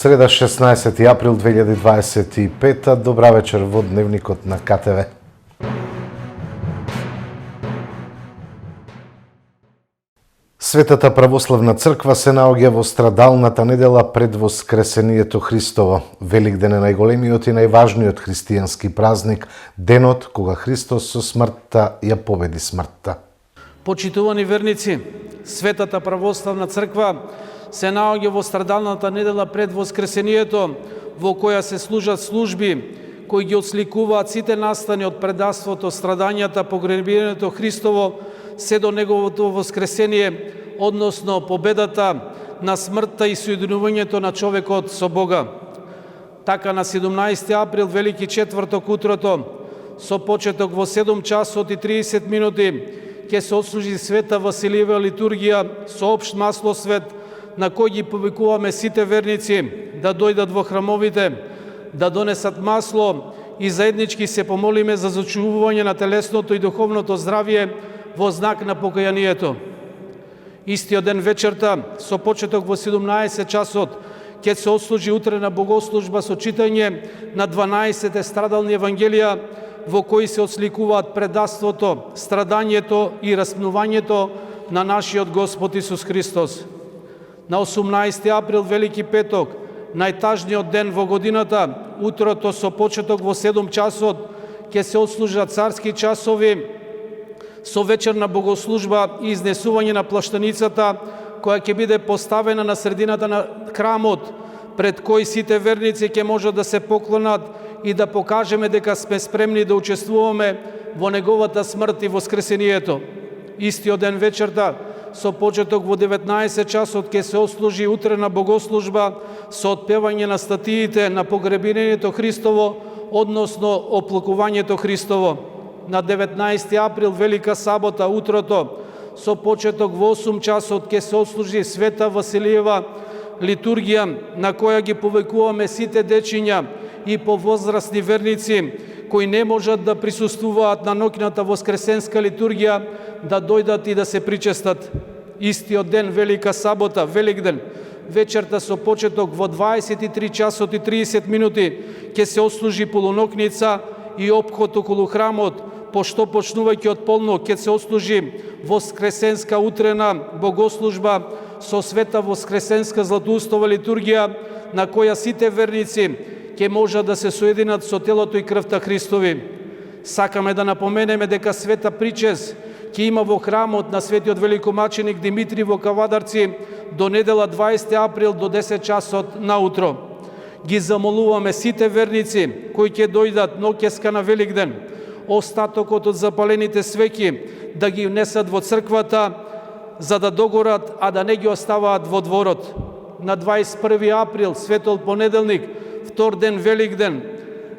Среда 16 април 2025. Добра вечер во Дневникот на КТВ. Светата православна црква се наоѓа во страдалната недела пред Воскресението Христово. Великден е најголемиот и најважниот христијански празник, денот кога Христос со смртта ја победи смртта. Почитувани верници, Светата православна црква се наоѓа во страдалната недела пред Воскресението, во која се служат служби кои ги отсликуваат сите настани од предавството, страдањата, погребението Христово, се до неговото воскресение, односно победата на смртта и соединувањето на човекот со Бога. Така на 17 април, велики четврток утрото, со почеток во 7 часот и 30 минути, ќе се отслужи света Василиева литургија со општ маслосвет, на кој ги повикуваме сите верници да дојдат во храмовите, да донесат масло и заеднички се помолиме за зачувување на телесното и духовното здравје во знак на покајанието. Истиот ден вечерта, со почеток во 17 часот, ќе се отслужи утрена богослужба со читање на 12 страдални евангелија, во кои се отсликуваат предавството, страдањето и распнувањето на нашиот Господ Исус Христос. На 18 април, велики петок, најтажниот ден во годината, утрото со почеток во 7 часот, ќе се отслужат царски часови со вечерна богослужба и изнесување на плаштаницата, која ќе биде поставена на средината на храмот, пред кој сите верници ќе можат да се поклонат и да покажеме дека сме спремни да учествуваме во неговата смрт и воскресението. Истиот ден вечерта, со почеток во 19 часот, ќе се отслужи утрена богослужба со отпевање на статиите на погребението Христово, односно оплакувањето Христово. На 19 април, велика сабота, утрото, со почеток во 8 часот, ќе се отслужи света Василиева литургија, на која ги повикуваме сите дечиња и повозрастни верници кои не можат да присуствуваат на ноќната воскресенска литургија, да дојдат и да се причестат. Истиот ден, велика сабота, Великден, вечерта со почеток во 23 часот и 30 минути ќе се отслужи полунокница и опход околу храмот, пошто почнувајќи од полнок ќе се отслужи воскресенска утрена богослужба со света воскресенска златоустова литургија, на која сите верници ќе можат да се соединат со телото и крвта Христови. Сакаме да напоменеме дека света причест ќе има во храмот на светиот великомаченик Димитри во Кавадарци до недела 20 април до 10 часот наутро. Ги замолуваме сите верници кои ќе дојдат ноќеска на Великден, остатокот од запалените свеќи да ги внесат во црквата за да догорат, а да не ги оставаат во дворот. На 21 април, светол понеделник, втор ден Великден,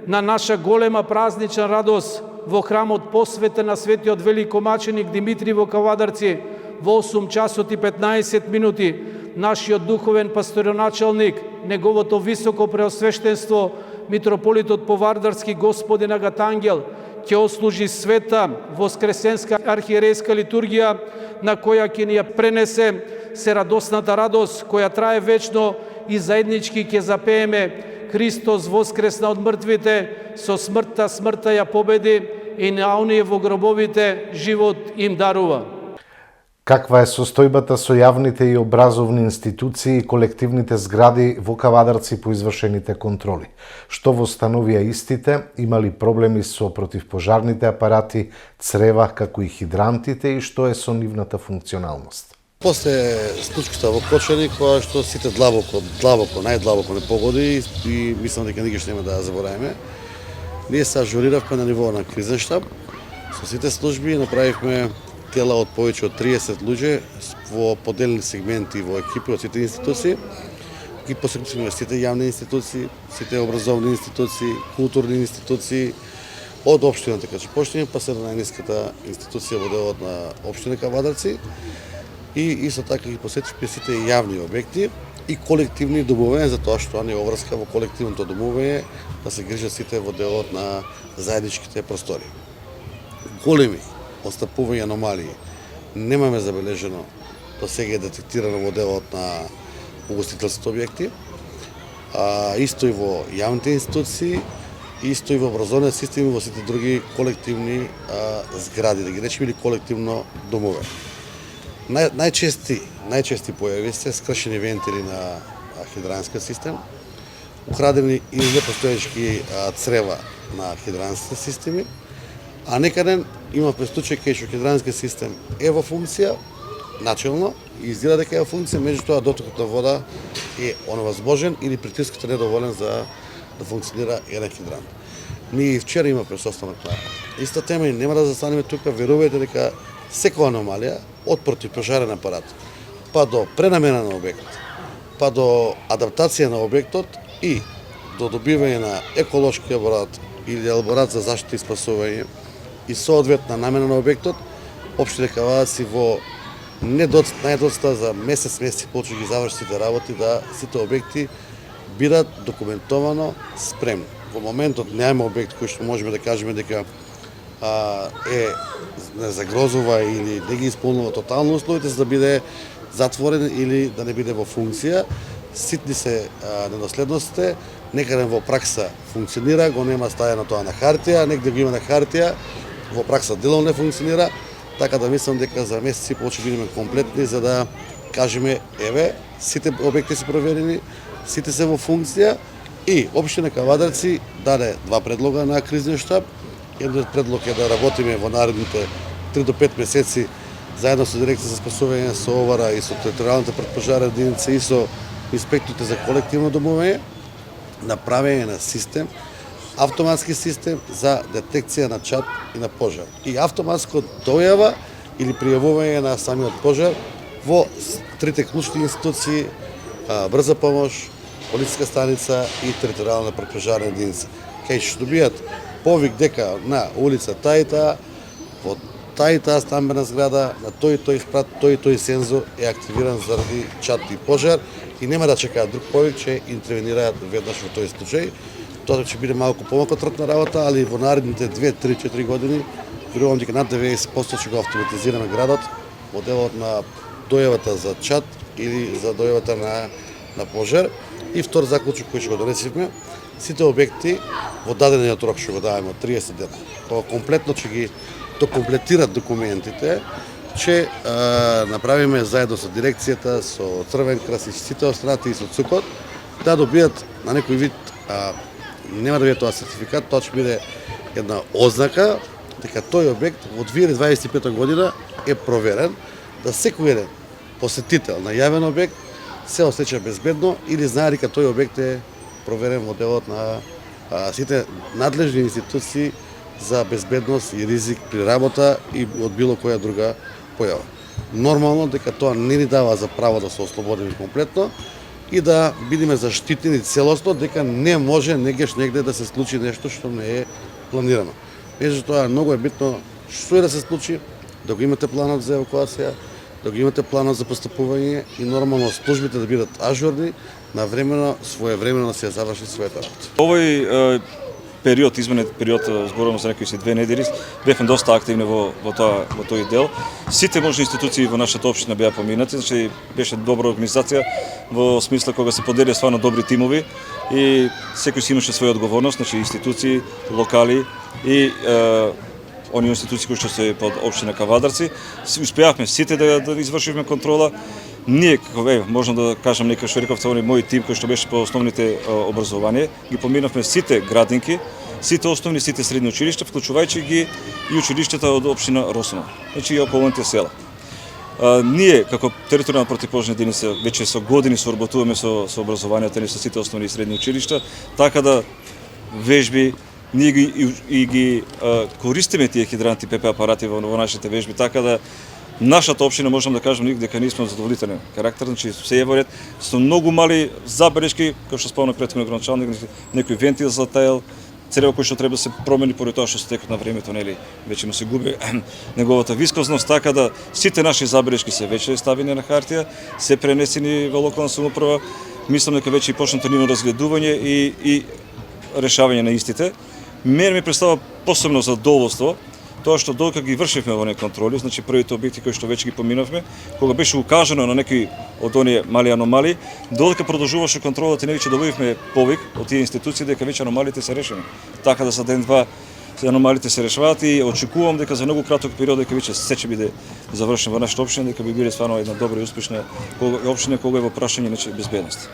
на наша голема празнична радост во храмот посветен на светиот великомаченик Димитри во Кавадарци, во 8 часот и 15 минути, нашиот духовен пастороначалник, неговото високо преосвештенство, митрополитот Повардарски господин Агатангел, ќе отслужи света воскресенска архиерејска литургија, на која ќе ни ја пренесе се радосната радост, која трае вечно, и заеднички ќе запееме Христос воскресна од мртвите, со смртта ја победи и на оние во гробовите живот им дарува. Каква е состојбата со јавните и образовни институции и колективните згради во Кавадарци по извршените контроли? Што востановија истите? Има ли проблеми со противпожарните апарати, црева, како и хидрантите, и што е со нивната функционалност? После случката во Кочани, која што сите најдлабоко не погоди и мислам дека никош нема да ја забораваме, ние се ажуриравме на ниво на кризен штаб, со сите служби направивме тела од повеќе од 30 луѓе во поделени сегменти во екипи од сите институции. Ги посетивме сите јавни институции, сите образовни институции, културни институции, од општината Качепоштини па се на најниската институција во делот на општина Кавадарци. И исто така ги посетивме сите јавни објекти и колективни домове, затоа што не обврска во колективното домове да се грижат сите во делот на заедничките простори. Големи отстапување аномалии немаме забележено до сега е детектирано во делот на угостителските објекти. исто и во јавните институции, исто и во образовниот систем и во сите други колективни згради, да ги речеме, или колективно домове. Најчести појави се скршени вентили на хидранскиот систем, украдени или непостоечки црева на хидранските системи, а некаден имавме случај кај што хидранскиот систем е во функција, начелно, и изгледа дека е во функција, меѓутоа дотокот на вода е оневозможен или притискот е недоволен за да функционира еден хидрант. Ние вчера имавме состанок на иста тема и нема да застанеме тука, верувајте дека секоја аномалија, од противпожарен апарат, па до пренамена на обектот, па до адаптација на обектот и до добивање на еколошки елаборат или елаборат за заштита и спасување и соодветна намена на обектот, општина Кавадаци во најдоста за месец и полу ги заврши сите работи да сите обекти бидат документовано спремни. Во моментот немаме обект кој што можеме да кажеме дека не загрозува или не ги исполнува тотално условите за да биде затворен или да не биде во функција. Ситни се недоследностите, некаде во пракса функционира, го нема стајано тоа на хартија, негде го има на хартија, во пракса дело не функционира, така да мислам дека за месеци и пол ќе бидеме комплетни за да кажеме еве, сите обекти се проверени, сите се во функција и општина Кавадарци даде два предлога на кризниот штаб. Едниот предлог е да работиме во наредните 3 до 5 месеци заедно со дирекција за спасување со ОВАР и со територијалната претпожарна единица и со инспекторите за колективно домовење, направење на систем, автоматски систем за детекција на чад и на пожар. И автоматско дојава или пријавување на самиот пожар во трите клучни институции, брза помош, полициска станица и територијална претпожарна единица. Кај што добијат повик дека на улица Тајта, во Тајта стамбена зграда, на тој спрат, тој сензор е активиран заради чад и пожар и нема да чекаат друг повик, че интервенираат веднаш во тој случај. Тоа ќе биде малку помалку трудна работа, али во наредните 2, 3, 4 години верувам дека над 90% ќе го автоматизираме градот во делот на дојавата за чад или за дојавата на пожар. И втор заклучок кој ќе го донесивме, сите обекти во дадениот рок што го даваме од 30 дена, кога комплетно ќе ги докомплетират документите, ќе направиме заедно со дирекцијата, со Црвен крст и сите останати и со ЦУКот, да добијат на некој вид, нема да биде тоа сертификат, тоа ќе биде една ознака дека тој обект во 2025 година е проверен, да секој еден посетител на јавен обект се осеќа безбедно или знае дека тој обект е проверен во делот на сите надлежни институции за безбедност и ризик при работа и од било која друга појава. Нормално дека тоа не ни дава за право да се ослободиме комплетно и да бидеме заштитени целосно дека не може негде да се случи нешто што не е планирано. Меѓутоа многу е битно што е да се случи, да го имате планот за евакуација, да го имате планот за постапување и нормално службите да бидат ажурни, навремено, своевремено да се заврши својата работа. Овој период, изменет период, зборувам за некои 2 недели, бевме доста активни во тој дел. Сите можни институции во нашата општина беа поминати, значи беше добра организација во смисла кога се поделија стварно добри тимови и секој си имаше своја одговорност, значи институции, локали и оние институции кои што се под општина Кавадарци. Успеавме сите да извршиме контрола. Ние, можам да кажам некој што реков целој мој тим кој што беше по основните образование, ги поминавме сите градинки, сите основни, сите средни училишта, вклучувајќи ги и училиштата од општина Росово, значи и околните села. Ние, како територијална противпожарна единица, веќе со години соработуваме со образованието ни со сите основни и средни училишта, така да вежби ние ги користиме тие хидранти ПП апарати во нашите вежби, така да нашата општина можам да кажам дека ние сме задоволителен карактер, значи се е во ред со многу мали забелешки, како што спомнав претходно градоначалник, некој вентил затаел, црево кој што треба да се промени поради тоа што се текот на времето, нели, веќе му се губи неговата вискозност, така да сите наши забелешки се веќе ставени на хартија, се пренесени во локална самоуправа. Мислам дека веќе и почнато ниво разгледување и решавање на истите. Мене ми представа посебно задоволство тоа што додека ги вршивме овие контроли, значи првите објекти кои што веќе ги поминавме, кога беше укажано на некои од оние мали аномалии, додека продолжуваше контролата, ние веќе добивме повик од тие институции дека веќе аномалиите се решени. Така да за ден-два аномалиите се решаваат и очекувам дека за многу краток период дека веќе се ќе биде завршен во нашата општина, дека би биле стварно една добра и успешна општина кога е во прашање на безбедност.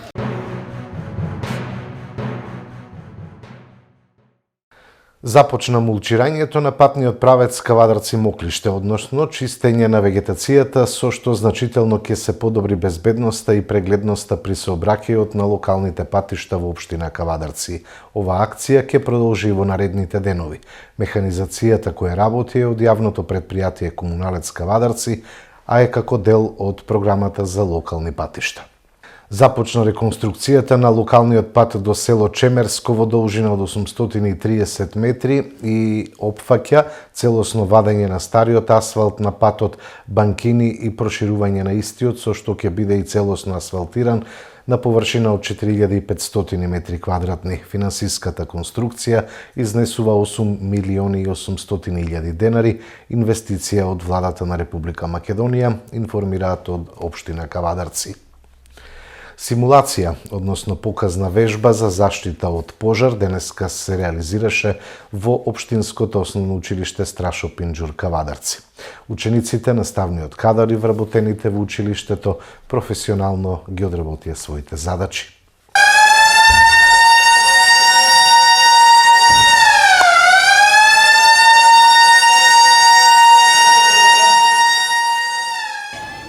Започна мулчирањето на патниот правец Кавадарци-Моклиште, односно чистење на вегетацијата, со што значително ќе се подобри безбедноста и прегледноста при сообраќајот на локалните патишта во општина Кавадарци. Ова акција ќе продолжи во наредните денови. Механизацијата која работи е од јавното предпријатие Комуналец Кавадарци, а е како дел од програмата за локални патишта. Започна реконструкцијата на локалниот пат до село Чемерско во должина од 830 метри и опфаќа целосно вадење на стариот асфалт на патот Банкини и проширување на истиот, со што ќе биде и целосно асфалтиран на површина од 4500 метри квадратни. Финансиската конструкција изнесува 8 милиони и 800 илјади денари, инвестиција од владата на Република Македонија, информираат од општина Кавадарци. Симулација, односно показна вежба за заштита од пожар, денеска се реализираше во Општинското основно училиште Страшо Пинџур Кавадарци. Учениците, наставниот кадар и вработените во училиштето професионално ги одработија своите задачи.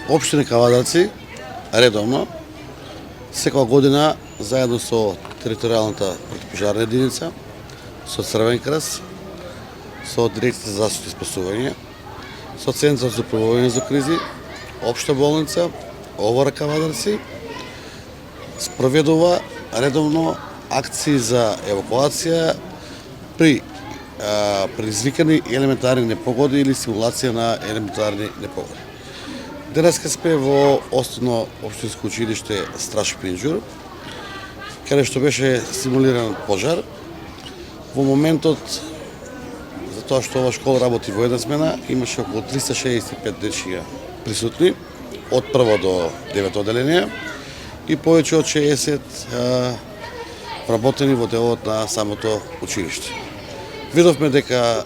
Општина Кавадарци редовно секоја година заедно со територијалната противпожарна единица, со Црвен крст, со Дирекцијата за заштита и спасување, со Центарот за управување за кризи, Општа болница, ОВР Кавадарци, спроведува редовно акции за евакуација при предизвикани елементарни непогоди или симулација на елементарни непогоди. Денеска сме во основно општинско училиште Страшо Пинџур, каде што беше симулиран пожар. Во моментот, за тоа што ова школа работи во една смена, имаше околу 365 дечиња присутни, од прво до 9 оделение, и повеќе од 60 вработени во делот на самото училиште. Видовме дека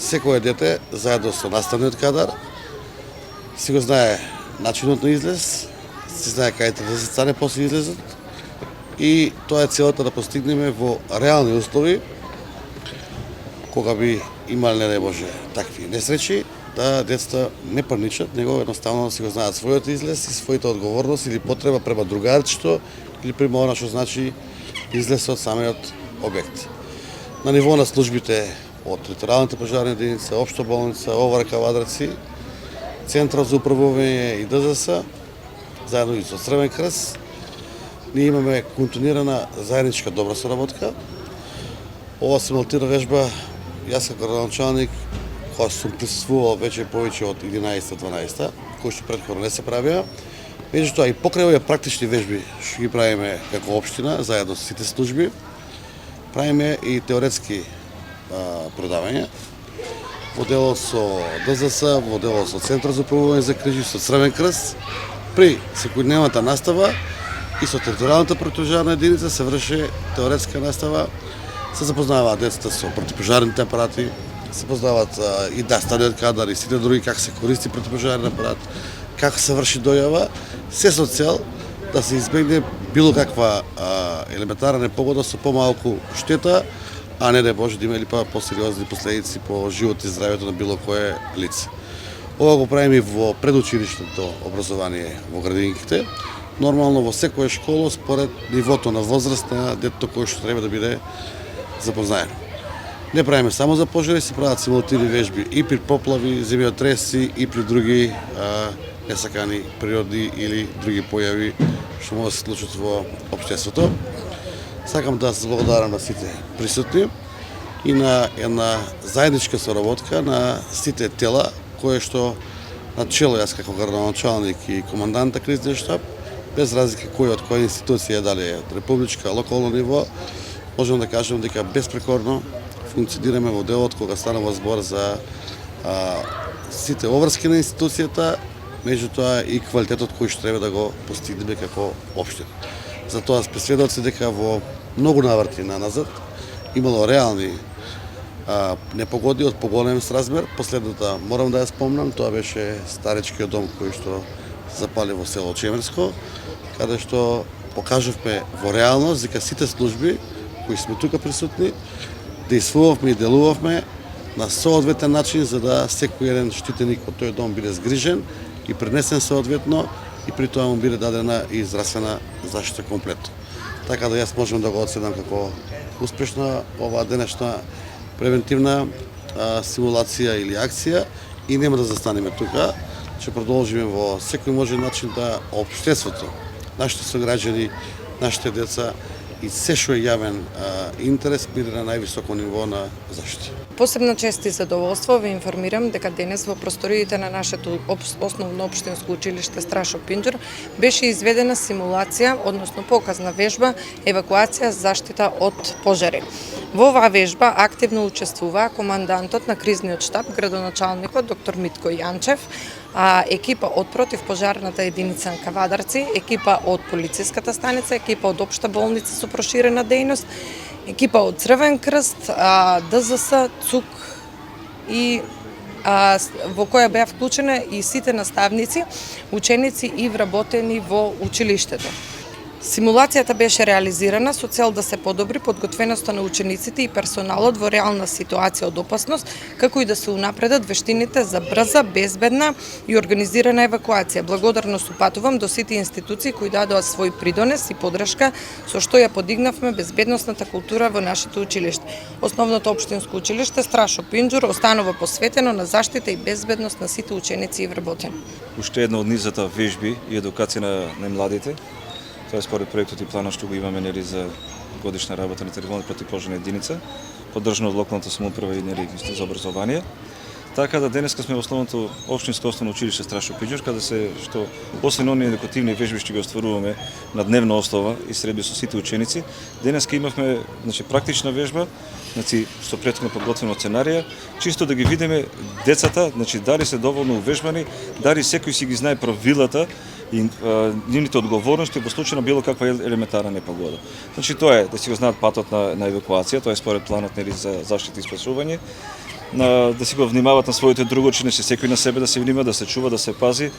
секое дете, заедно со наставниот кадар, си го знае начинот на излез, си знае кај да се стане после излезот и тоа е целата да постигнеме во реални услови, кога би имале, не може, такви несречи, да децата не паничат, него едноставно си го знаат својот излез и својата одговорност или потреба према другарчето или према она што значи излез од самиот објект. На ниво на службите од територијалната пожарна единица, Општа болница, ОВР Кавадарци, Центарот за управување и ДЗС, заедно и со Црвен крст, ние имаме континуирана заедничка добра соработка. Ова симулативна вежба, јас како градоначалник, која сум присуствувал веќе повеќе од 11-12, кои што претходно не се правија. Меѓутоа и покрај овие практични вежби што ги правиме како општина, заедно со сите служби, правиме и теоретски предавања во дело со ДЗС, во дело со Центарот за управување за крижи, со Црвен крст. При секојдневната настава и со територијалната противпожарна единица се врши теоретска настава, се запознаваат децата со противпожарните апарати, се познаваат и наставниот кадар и сите други как се користи противпожарен апарат, како се врши дојава, се со цел да се избегне било каква елементарна непогода со помалку штета, а не да може да има или па посериозни последици по живот и здравјето на било кое лице. Ова го правиме во предучилишното образование во градинките, нормално во секоја школа според нивото на возраст на детето кој што треба да биде запознаено. Не правиме само за пожари, се прават симулативни вежби и при поплави, земјотреси и при други несакани природни или други појави што може да се случат во општеството. Сакам да се благодарам на сите присутни и на една заедничка соработка на сите тела кое што на чело јас како градоначалник и командант на кризниот штаб, без разлика кој од која институција, дали е од републичка, локално ниво, можам да кажам дека безпрекорно функционираме во делот кога станува збор за сите обврски на институцијата, меѓутоа и квалитетот кој што треба да го постигнеме како општина. Затоа сме сведоци дека во многу наврати назад имало реални непогоди од поголем размер. Последната морам да ја спомнам, тоа беше старечкиот дом кој што запали во село Чемерско, каде што покажавме во реалност дека сите служби кои сме тука присутни действувавме и делувавме на соодветен начин за да секој еден штитеник од тој дом биде згрижен и пренесен соодветно и при тоа му биде дадена и здравствена заштита комплетно. Така да јас можам да го оценам како успешна оваа денешна превентивна симулација или акција и нема да застанеме тука, ќе продолжиме во секој можен начин да општеството, нашите сограѓани, нашите деца и се што е јавен интерес биде на највисоко ниво на заштита. Посебна чест и задоволство ви информирам дека денес во просториите на нашето основно општинско училиште Страшо Пинџур беше изведена симулација, односно показна вежба евакуација заштита од пожари. Во оваа вежба активно учествува командантот на кризниот штаб, градоначалникот доктор Митко Јанчев, екипа од противпожарната единица на Кавадарци, екипа од полициската станица, екипа од општа болница со проширена дејност, екипа од Црвен крст, ДЗС, ЦУК и во која беа вклучени и сите наставници, ученици и вработени во училиштето. Симулацијата беше реализирана со цел да се подобри подготвеноста на учениците и персоналот во реална ситуација од опасност, како и да се унапредат вештините за брза, безбедна и организирана евакуација. Благодарност упатувам до сите институции кои дадоа свој придонес и подршка со што ја подигнавме безбедносната култура во нашето училиште. Основното општинско училиште Страшо Пинџур останува посветено на заштита и безбедност на сите ученици и вработени. Уште една од низата вежби и едукација на младите. Тоа е според проектот и планот што го имаме нели за годишна работа на територијалната противпожарна единица, поддржана од локалната самоуправа и нели за образование. Така да денеска сме во основното општинско основно училиште Страшо Пинџур, каде се што освен оние едукативни вежби што ги остваруваме на дневна основа и средби со сите ученици, денеска имавме практична вежба, со претходно подготвена сценарија, чисто да ги видиме децата, дали се доволно увежбани, дали секој си ги знае правилата и нивните одговорности во случај на било каква елементарна непогода. Тоа е да си го знаат патот на евакуација, тоа е според планот нели за заштита и спасување, да си го внимават на своите другочини, секој на себе да се внимава, да се чува, да се пази.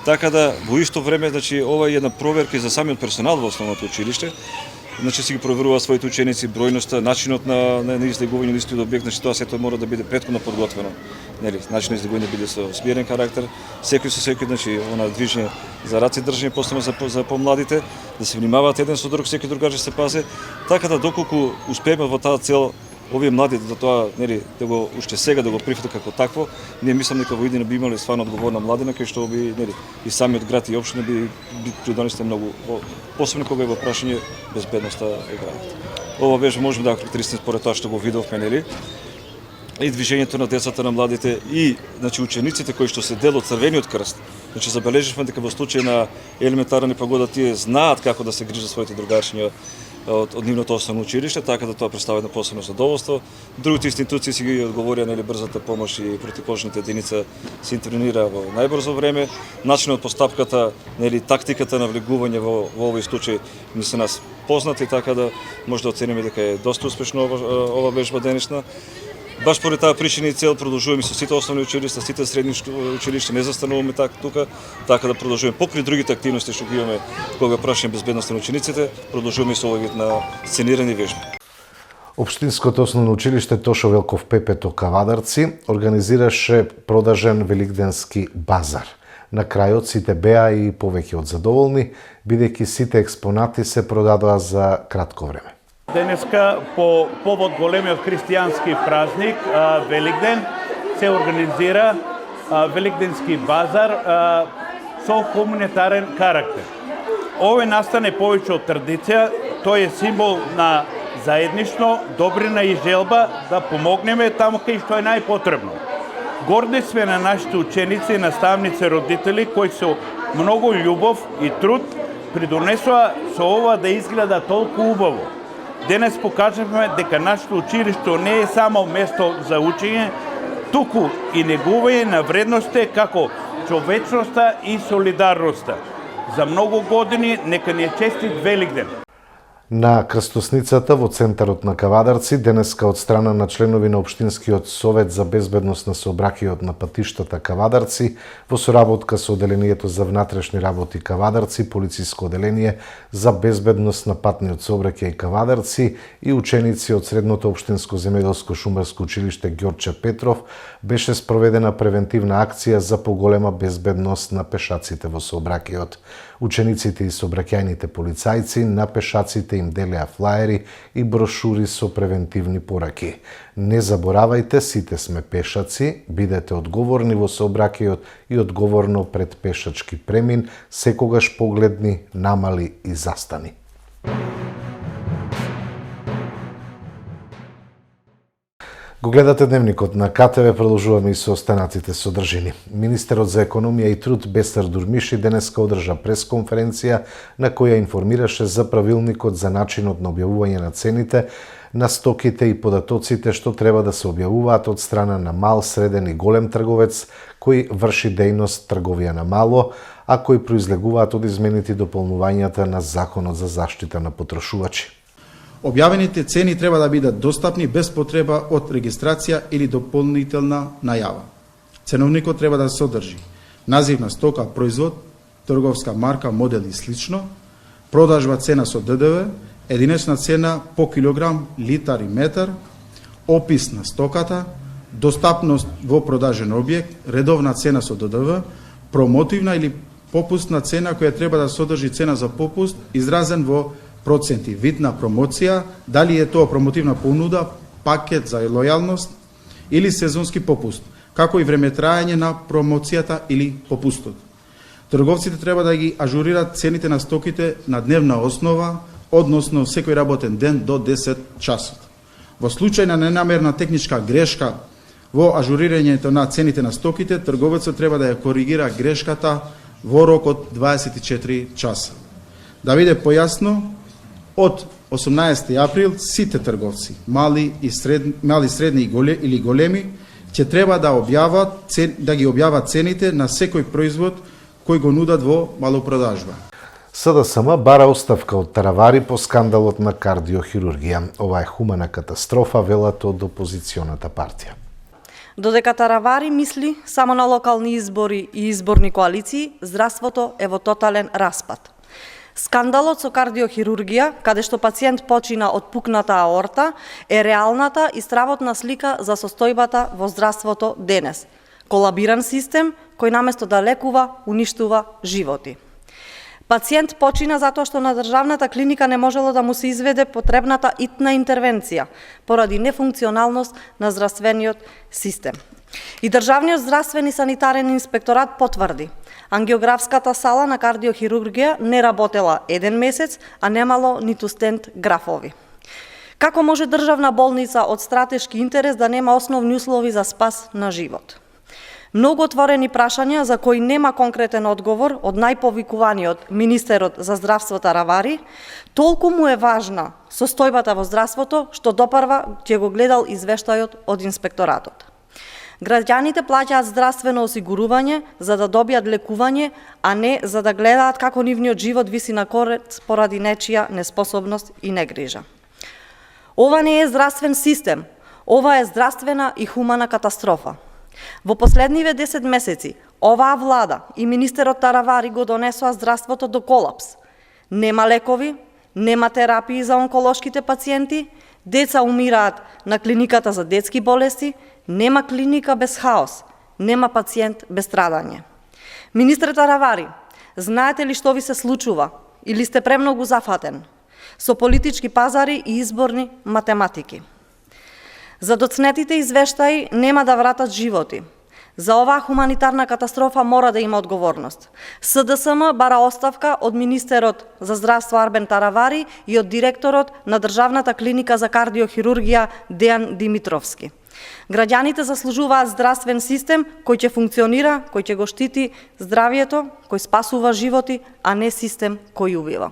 Така да во исто време, ова е една проверка и за самиот персонал во основното училиште. Си ги проверуваат своите ученици, бројноста, начинот на излегување од истиот објект, тоа сето мора да биде претходно подготвено. Начинот на излегување биде со смирен карактер, секој со секој, она движење за раце држање посебно за помладите, да се внимаваат еден со друг, секој другаче се пази, така да доколку успееме во таа цел овие млади за тоа да го уште сега да го прифатат како такво, ние мислам дека во иднина би имале стварно одговорна младина кој што би и самиот град и општина би придонесле многу, посебно кога е во прашање безбедноста е градот. Ова беше можеме да карактеристичен според тоа што го видовме, и движењето на децата, на младите и учениците кои што се дел од Црвениот крст. Забележивме дека во случај на елементарна непогода тие знаат како да се грижат своите другарчиња од нивното основно училиште, така да тоа представува едно посебно задоволство. Другите институции си ги одговорија брзата помош и противпожарната единица се интервенира во најбрзо време. Начинот постапката, тактиката на влегување во овој случај не се нас познати, така да може да оцениме дека е доста успешно ова вежба денешна. Баш поради таа причина и цел продолжуваме со сите основни училишта, сите средни училишта, не застануваме тука, така да продолжуваме покрај другите активности што ги имаме кога прашаме безбедноста на учениците, продолжуваме со овој вид на сценирани вежби. Општинското основно училиште Тошо Велков Пепето Кавадарци организираше продажен великденски базар. На крајот сите беа и повеќе од задоволни, бидејќи сите експонати се продадоа за кратко време. Денеска по повод големиот христијански празник Великден се организира Великденски базар со хуманитарен карактер. Овој настане повеќе од традиција, тој е символ на заедништво, добрина и желба да помогнеме таму кај што е најпотребно. Горди сме на нашите ученици, наставници, родители кои со многу љубов и труд придонесоа со ова да изгледа толку убаво. Денес покажавме дека нашето училиште не е само место за учење, туку и негување на вредности како човечноста и солидарноста. За многу години нека ни е честит Великден. На крстосницата во центарот на Кавадарци денеска од страна на членови на Општинскиот совет за безбедност на сообраќајот на патиштата Кавадарци во соработка со Оделението за внатрешни работи Кавадарци, полициско оделение за безбедност на патниот сообраќај Кавадарци и ученици од Средното општинско земјоделско шумарско училиште Ѓорче Петров беше спроведена превентивна акција за поголема безбедност на пешаците во сообраќајот. Учениците и сообраќајните полицајци на пешаците им делеа флаери и брошури со превентивни пораки. Не заборавајте, сите сме пешаци, бидете одговорни во сообраќајот и одговорно пред пешачки премин, секогаш погледни, намали и застани. Го гледате дневникот на КТВ, продолжуваме и со останатите содржини. Министерот за економија и труд Бесар Дурмиши денеска одржа пресконференција на која информираше за правилникот за начинот на објавување на цените на стоките и податоците што треба да се објавуваат од страна на мал, среден и голем трговец кој врши дејност трговија на мало, а кои произлегуваат од измените и дополнувањата на Законот за заштита на потрошувачи. Објавените цени треба да бидат достапни без потреба од регистрација или дополнителна најава. Ценовникот треба да содржи назив на стока, производ, трговска марка, модел и слично, продажба цена со ДДВ, единечна цена по килограм, литар и метар, опис на стоката, достапност во продажен објект, редовна цена со ДДВ, промотивна или попустна цена која треба да содржи цена за попуст изразен во проценти, вид на промоција, дали е тоа промотивна понуда, пакет за лојалност или сезонски попуст, како и време траење на промоцијата или попустот. Трговците треба да ги ажурираат цените на стоките на дневна основа, односно секој работен ден до 10 часот. Во случај на ненамерна техничка грешка во ажурирањето на цените на стоките, трговецот треба да ја коригира грешката во рок од 24 часа. Да биде појасно, од 18 април сите трговци, мали, средни или големи, ќе треба да ги објават цените на секој производ кој го нудат во малопродажба. СДСМ бара оставка од Таравари по скандалот на кардиохирургија. Ова е хумана катастрофа, велат од опозиционата партија. Додека Таравари мисли само на локални избори и изборни коалиции, здравството е во тотален распад. Скандалот со кардиохирургија, каде што пациент почина од пукната аорта, е реалната и стравотна слика за состојбата во здравството денес. Колабиран систем кој наместо да лекува, уништува животи. Пациент почина затоа што на државната клиника не можело да му се изведе потребната итна интервенција поради нефункционалност на здравствениот систем. И Државниот здравствен и санитарен инспекторат потврди, ангиографската сала на кардиохирургија не работела 1 месец, а немало ниту стент графови. Како може државна болница од стратешки интерес да нема основни услови за спас на живот? Многу отворени прашања за кои нема конкретен одговор од најповикуваниот министерот за здравство Таравари, толку му е важна состојбата во здравството што допарва ќе го гледал извештајот од инспекторатот. Граѓаните плаќаат здравствено осигурување за да добијат лекување, а не за да гледаат како нивниот живот виси на корец поради нечија неспособност и негрижа. Ова не е здравствен систем, ова е здравствена и хумана катастрофа. Во последниве 10 месеци, оваа влада и министерот Таравари го донесоа здравството до колапс. Нема лекови, нема терапии за онколошките пациенти, деца умираат на клиниката за детски болести, нема клиника без хаос, нема пациент без страдање. Министер Таравари, знаете ли што ви се случува или сте премногу зафатен со политички пазари и изборни математики? За доцнетите извештаи нема да вратат животи. За оваа хуманитарна катастрофа мора да има одговорност. СДСМ бара оставка од министерот за здравство Арбен Таравари и од директорот на Државната клиника за кардиохирургија Дејан Димитровски. Граѓаните заслужуваат здравствен систем кој ќе функционира, кој ќе го штити здравието, кој спасува животи, а не систем кој убива.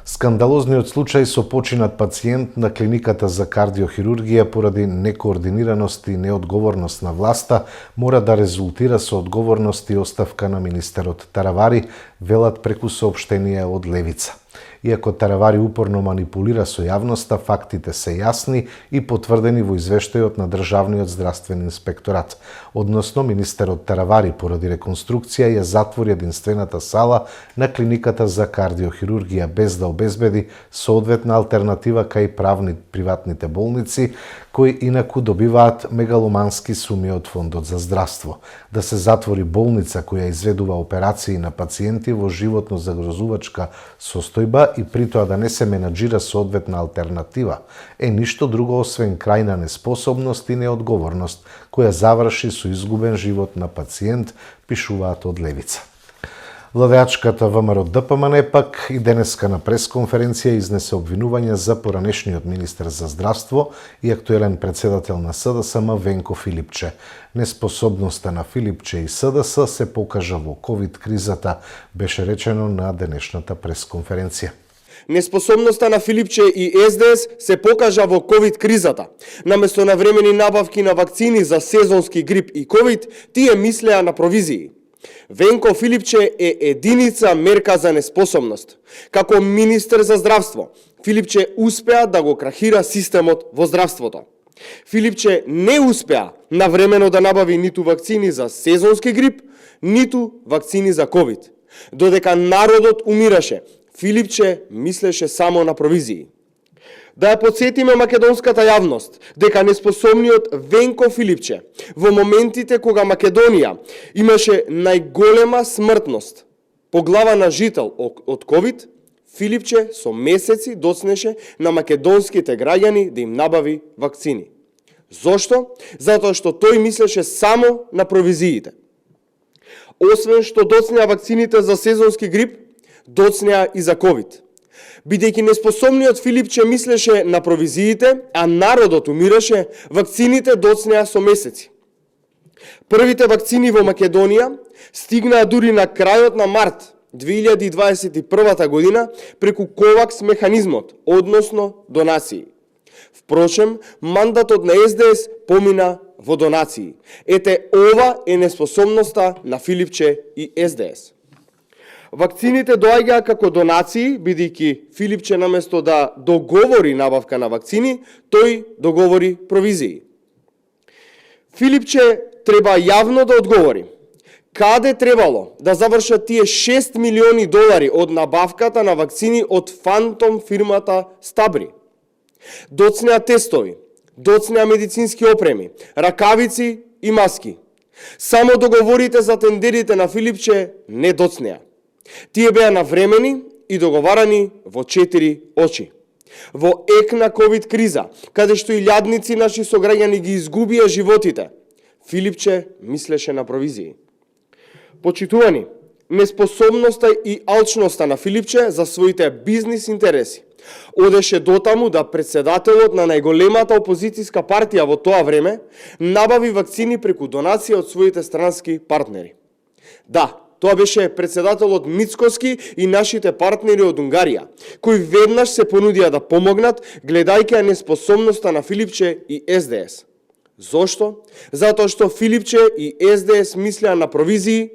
Скандалозниот случај со починат пациент на клиниката за кардиохирургија поради некоординираност и неодговорност на власта мора да резултира со одговорност и оставка на министерот Таравари, велат преку соопштение од Левица. Иако Таравари упорно манипулира со јавноста, фактите се јасни и потврдени во извештајот на Државниот здравствен инспекторат. Односно, министерот Таравари поради реконструкција ја затвори единствената сала на клиниката за кардиохирургија без да обезбеди соодветна алтернатива кај приватните болници, кои инаку добиваат мегаломански суми од Фондот за здравство. Да се затвори болница која изведува операции на пациенти во животно загрозувачка состојба и при тоа да не се менаџира соодветна алтернатива е ништо друго освен крајна неспособност и неодговорност која заврши со изгубен живот на пациент, пишуваат од Левица. Владеачката ВМРО ДПМН пак и денеска на пресконференција изнесе обвинување за поранешниот министер за здравство и актуелен председател на СДСМ Венко Филипче. Неспособноста на Филипче и СДС се покажа во ковид кризата, беше речено на денешната пресконференција. Неспособноста на Филипче и СДС се покажа во ковид кризата. Наместо навремени набавки на вакцини за сезонски грип и ковид, тие мислеа на провизии. Венко Филипче е единица мерка за неспособност. Како министер за здравство, Филипче успеа да го крахира системот во здравството. Филипче не успеа навремено да набави ниту вакцини за сезонски грип, ниту вакцини за ковид. Додека народот умираше, Филипче мислеше само на провизии. Да ја подсетиме македонската јавност дека неспособниот Венко Филипче во моментите кога Македонија имаше најголема смртност по глава на жител од ковид, Филипче со месеци доцнеше на македонските граѓани да им набави вакцини. Зошто? Затоа што тој мислеше само на провизиите. Освен што доцнеа вакцините за сезонски грип, доцнеа и за ковид. Бидејќи неспособниот Филипче мислеше на провизиите, а народот умираше, вакцините доцнеа со месеци. Првите вакцини во Македонија стигнаа дури на крајот на март 2021 година преку ковакс механизмот, односно донации. Впрочем, мандатот на СДС помина во донации. Ете, ова е неспособноста на Филипче и СДС. Вакцините доаѓаа како донации, бидејќи Филипче наместо да договори набавка на вакцини, тој договори провизии. Филипче треба јавно да одговори каде требало да завршат тие 6 милиони долари од набавката на вакцини од фантом фирмата Стабри. Доцнеа тестови, доцнеа медицински опреми, ракавици и маски. Само договорите за тендерите на Филипче не доцнеа. Тие беа навремени и договарани во 4 очи. Во ек на ковид криза, каде што илјадници наши сограѓани ги изгубија животите, Филипче мислеше на провизии. Почитувани, неспособноста и алчноста на Филипче за своите бизнис интереси одеше дотаму да председателот на најголемата опозицијска партија во тоа време набави вакцини преку донација од своите странски партнери. Да, тоа беше председателот Мицкоски и нашите партнери од Унгарија, кои веднаш се понудија да помогнат, гледајќи неспособноста на Филипче и СДС. Зошто? Затоа што Филипче и СДС мислеа на провизии,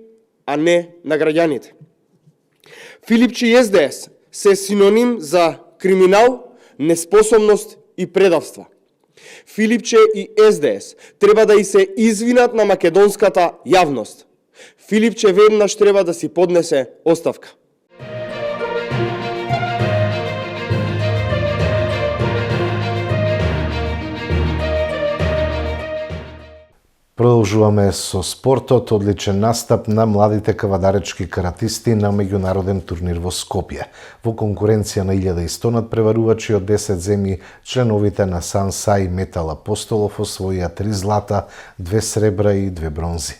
а не на граѓаните. Филипче и СДС се синоним за криминал, неспособност и предавства. Филипче и СДС треба да и се извинат на македонската јавност. Филипче веднаш треба да си поднесе оставка. Продолжуваме со спортот. Одличен настап на младите кавадаречки каратисти на меѓународен турнир во Скопје. Во конкуренција на 1100 надпреварувачи од 10 земји, членовите на Сансај Метал Апостолов освоија 3 злата, 2 сребра и 2 бронзи.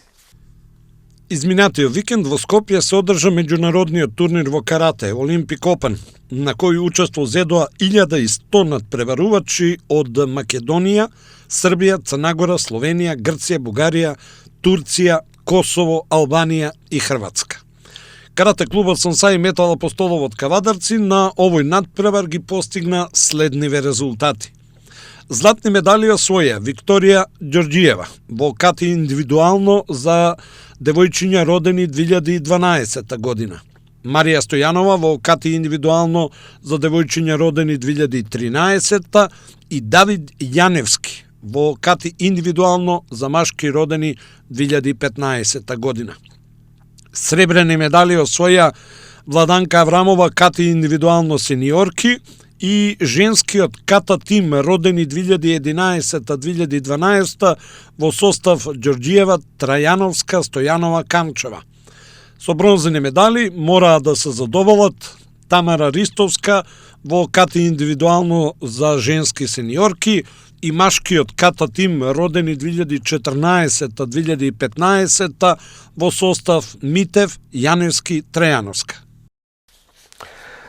Изминатиот викенд во Скопје се одржа меѓународниот турнир во карате Олимпик Опен, на кој учество зедоа 1100 надпреварувачи од Македонија, Србија, Црнагора, Словенија, Грција, Бугарија, Турција, Косово, Албанија и Хрватска. Карате клубот Сонсаи Метал Апостолов од Кавадарци на овој надпревар ги постигна следниве резултати. Златни медали освоја Викторија Ѓорѓиева во кати индивидуално за девојчиња родени 2012 година. Марија Стојанова во кати индивидуално за девојчиња родени 2013 и Давид Јаневски во кати индивидуално за машки родени 2015 година. Сребрени медали освоја Владанка Аврамова кати индивидуално сениорки и женскиот ката тим родени 2011-2012 во состав Ѓорѓиева, Трајановска, Стојанова, Камчева. Со бронзени медали мораа да се задоволат Тамара Ристовска во кати индивидуално за женски сениорки и машкиот ката тим родени 2014-2015 во состав Митев, Јаневски, Трајановска.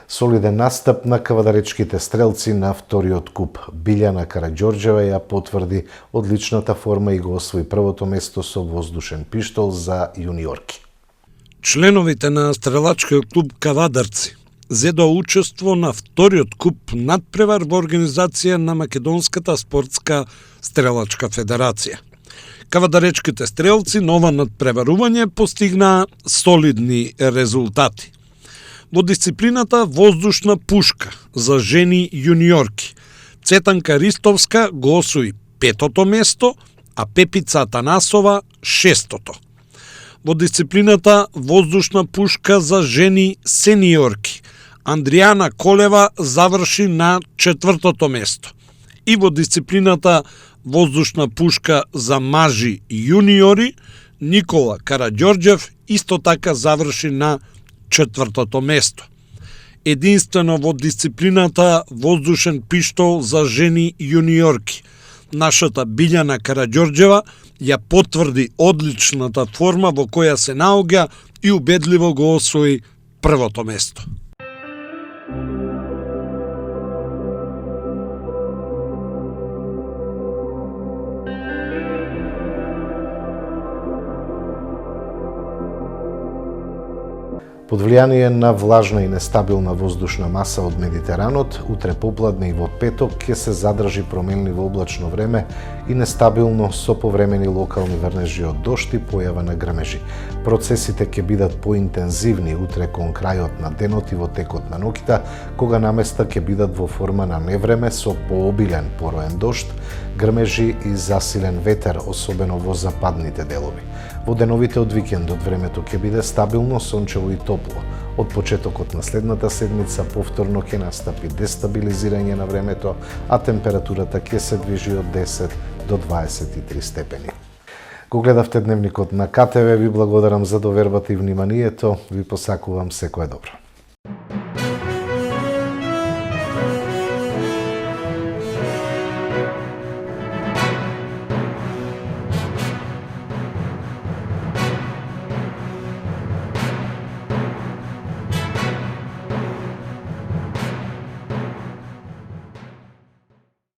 Солиден настап на кавадаречките стрелци на вториот куп. Билјана Караѓорđeva ја потврди одличната форма и го освои првото место со воздушен пиштол за јуниорки. Членовите на стрелачкиот клуб Кавадарци зедоа учество на вториот куп надпревар во организација на Македонската спортска стрелачка федерација. Кавадаречките стрелци на ова надпреварување постигнаа солидни резултати. Во дисциплината воздушна пушка за жени јуниорки, Цетанка Ристовска го освои 5-то место, а Пепица Атанасова 6-то. Во дисциплината воздушна пушка за жени сениорки, Андријана Колева заврши на 4-то место. И во дисциплината воздушна пушка за мажи јуниори, Никола Караѓорđев исто така заврши на 4-то место. Единствено во дисциплината воздушен пиштол за жени јуниорки, нашата Билјана Караѓорđeva ја потврди одличната форма во која се наоѓа и убедливо го освои првото место. Под влијание на влажна и нестабилна воздушна маса од Медитеранот, утре попладне и во петок ќе се задржи променливо облачно време и нестабилно со повремени локални врнежи од дожд и појава на грмежи. Процесите ќе бидат поинтензивни утре кон крајот на денот и во текот на ноќта, кога наместа ќе бидат во форма на невреме со пообилен пороен дожд, грмежи и засилен ветер, особено во западните делови. Во деновите од викендот времето ќе биде стабилно, сончево и топло. Од почетокот на следната седмица повторно ќе настапи дестабилизирање на времето, а температурата ќе се движи од 10 до 23 степени. Го гледавте дневникот на КТВ, ви благодарам за довербата и вниманието, ви посакувам секое добро.